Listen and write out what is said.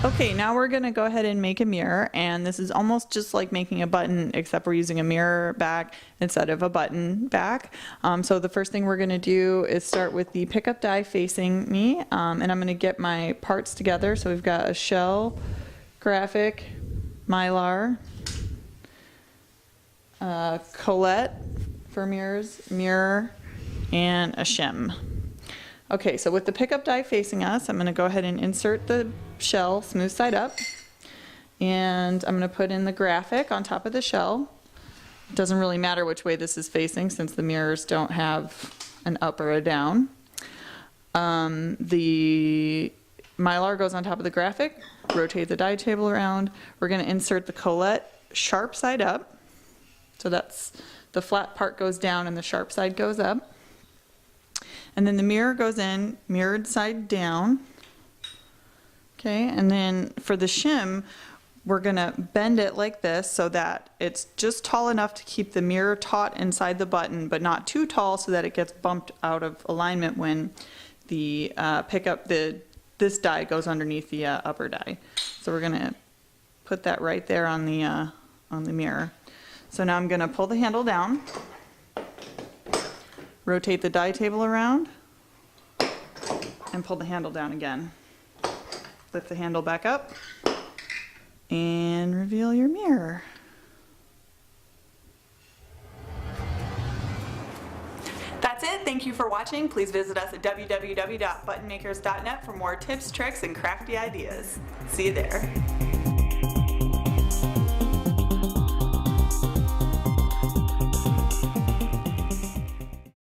Okay, now we're gonna go ahead and make a mirror, and this is almost just like making a button, except we're using a mirror back instead of a button back. So the first thing we're gonna do is start with the pickup die facing me, and I'm gonna get my parts together. So we've got a shell, graphic, Mylar, Colette for mirrors, mirror, and a shim. Okay, so with the pickup die facing us, I'm gonna go ahead and insert the shell smooth side up, and I'm gonna put in the graphic on top of the shell. It doesn't really matter which way this is facing since the mirrors don't have an up or a down. The Mylar goes on top of the graphic, rotate the die table around. We're gonna insert the Colette sharp side up. So that's the flat part goes down and the sharp side goes up. And then the mirror goes in, mirrored side down. Okay, and then for the shim, we're gonna bend it like this so that it's just tall enough to keep the mirror taut inside the button, but not too tall so that it gets bumped out of alignment when the this die goes underneath the upper die. So we're gonna put that right there on the mirror. So now I'm gonna pull the handle down, rotate the die table around, and pull the handle down again. Lift the handle back up, and reveal your mirror. That's it. Thank you for watching. Please visit us at www.buttonmakers.net for more tips, tricks, and crafty ideas. See you there.